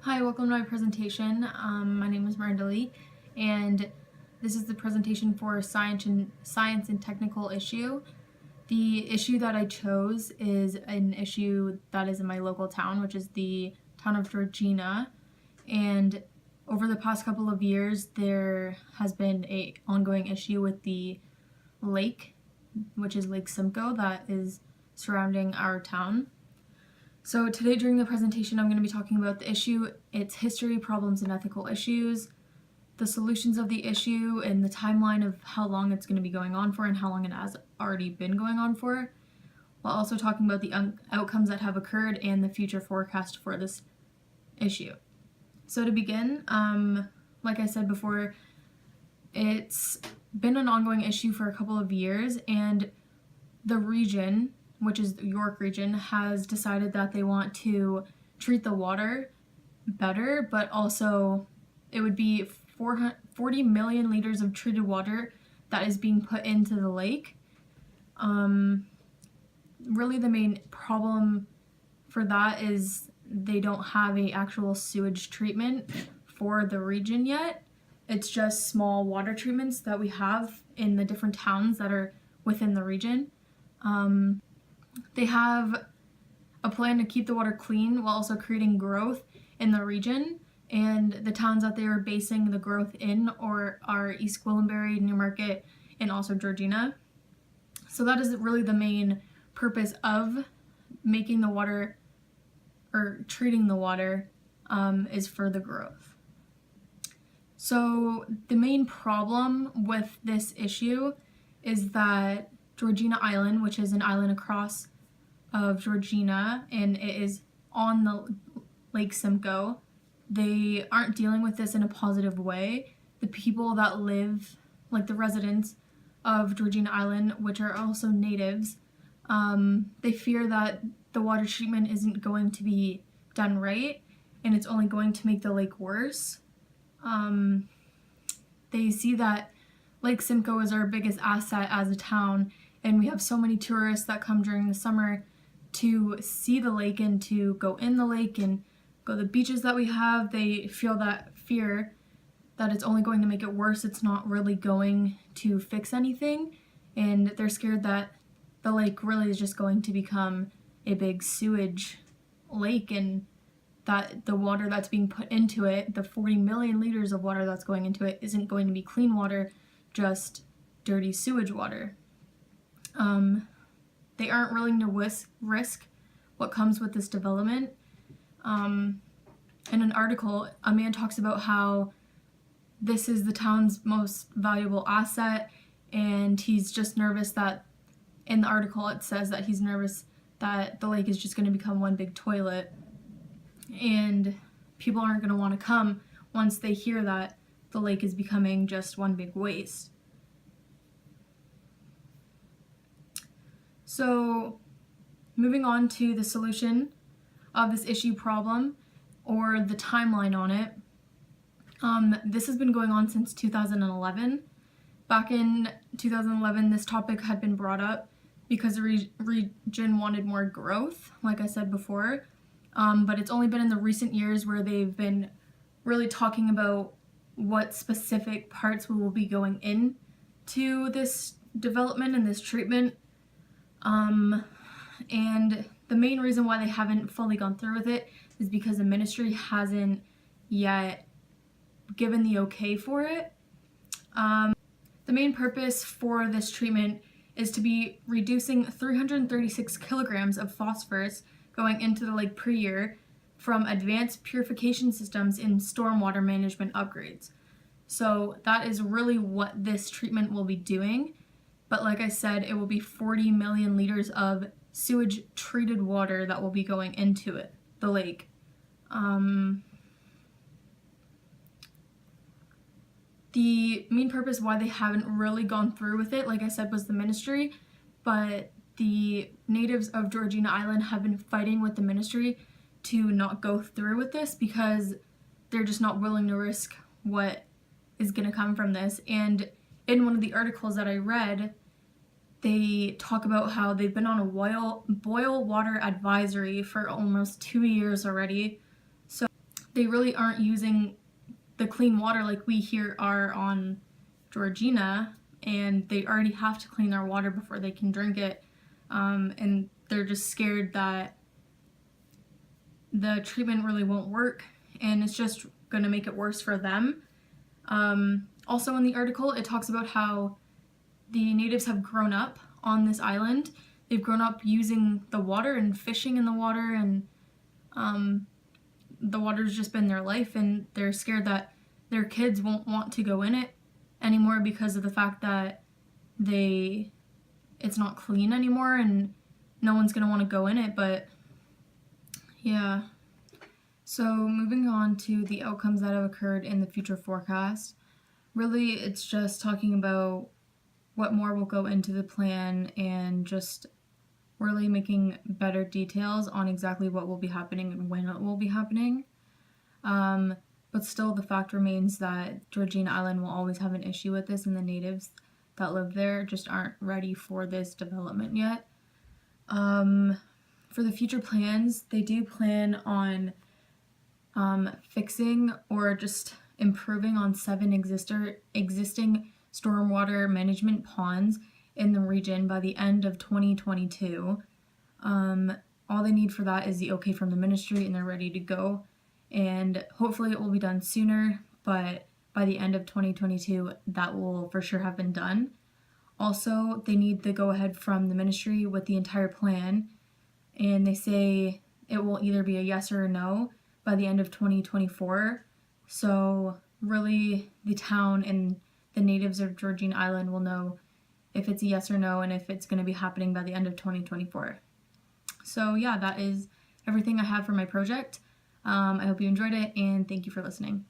Hi, welcome to my presentation. My name is Miranda Lee, and this is the presentation for science and technical issue. The issue that I chose is an issue that is in my local town, which is the town of Georgina. And over the past couple of years, there has been an ongoing issue with the lake, which is Lake Simcoe, that is surrounding our town. So today during the presentation, I'm going to be talking about the issue, its history, problems, and ethical issues, the solutions of the issue, and the timeline of how long it's going to be going on for and how long it has already been going on for, while also talking about the outcomes that have occurred and the future forecast for this issue. So to begin, like I said before, it's been an ongoing issue for a couple of years, and the region, which is the York region, has decided that they want to treat the water better, but also it would be 40 million liters of treated water that is being put into the lake. Really the main problem for that is they don't have a actual sewage treatment for the region yet. It's just small water treatments that we have in the different towns that are within the region. They have a plan to keep the water clean while also creating growth in the region, and the towns that they are basing the growth in are East Gwillimbury, Newmarket, and also Georgina. So that is really the main purpose of making the water or treating the water is for the growth. So the main problem with this issue is that Georgina Island, which is an island across of Georgina, and it is on the Lake Simcoe, they aren't dealing with this in a positive way. The people that live, like the residents of Georgina Island, which are also natives, they fear that the water treatment isn't going to be done right, and it's only going to make the lake worse. They see that Lake Simcoe is our biggest asset as a town, and we have so many tourists that come during the summer to see the lake and to go in the lake and go to the beaches that we have. They feel that fear that it's only going to make it worse. It's not really going to fix anything, and they're scared that the lake really is just going to become a big sewage lake, and that the water that's being put into it, the 40 million liters of water that's going into it, isn't going to be clean water, just dirty sewage water. They aren't willing to risk what comes with this development. In an article, a man talks about how this is the town's most valuable asset, and he's just nervous that, in the article it says that he's nervous that the lake is just going to become one big toilet, and people aren't going to want to come once they hear that the lake is becoming just one big waste. So moving on to the solution of this issue problem, or the timeline on it, this has been going on since 2011. Back in 2011, this topic had been brought up because the region wanted more growth, like I said before, but it's only been in the recent years where they've been really talking about what specific parts will be going into this development and this treatment. And the main reason why they haven't fully gone through with it is because the ministry hasn't yet given the okay for it. The main purpose for this treatment is to be reducing 336 kilograms of phosphorus going into the lake per year from advanced purification systems in stormwater management upgrades. So that is really what this treatment will be doing. But like I said, it will be 40 million liters of sewage treated water that will be going into it, the lake. The main purpose why they haven't really gone through with it, like I said, was the ministry, but the natives of Georgina Island have been fighting with the ministry to not go through with this because they're just not willing to risk what is going to come from this. And in one of the articles that I read, they talk about how they've been on a boil water advisory for almost 2 years already. So they really aren't using the clean water like we here are on Georgina, and they already have to clean their water before they can drink it, and they're just scared that the treatment really won't work and it's just going to make it worse for them. Also in the article, it talks about how the natives have grown up on this island. They've grown up using the water and fishing in the water, and the water's just been their life, and they're scared that their kids won't want to go in it anymore because of the fact that it's not clean anymore and no one's going to want to go in it. But yeah. So moving on to the outcomes that have occurred in the future forecast. Really, it's just talking about what more will go into the plan and just really making better details on exactly what will be happening and when it will be happening. But still, the fact remains that Georgina Island will always have an issue with this, and the natives that live there just aren't ready for this development yet. For the future plans, they do plan on fixing or just improving on 7 existing stormwater management ponds in the region by the end of 2022. All they need for that is the okay from the ministry, and they're ready to go. And hopefully it will be done sooner, but by the end of 2022, that will for sure have been done. Also, they need the go-ahead from the ministry with the entire plan, and they say it will either be a yes or a no by the end of 2024. So really, the town and the natives of Georgina Island will know if it's a yes or no and if it's going to be happening by the end of 2024. So yeah, that is everything I have for my project. I hope you enjoyed it, and thank you for listening.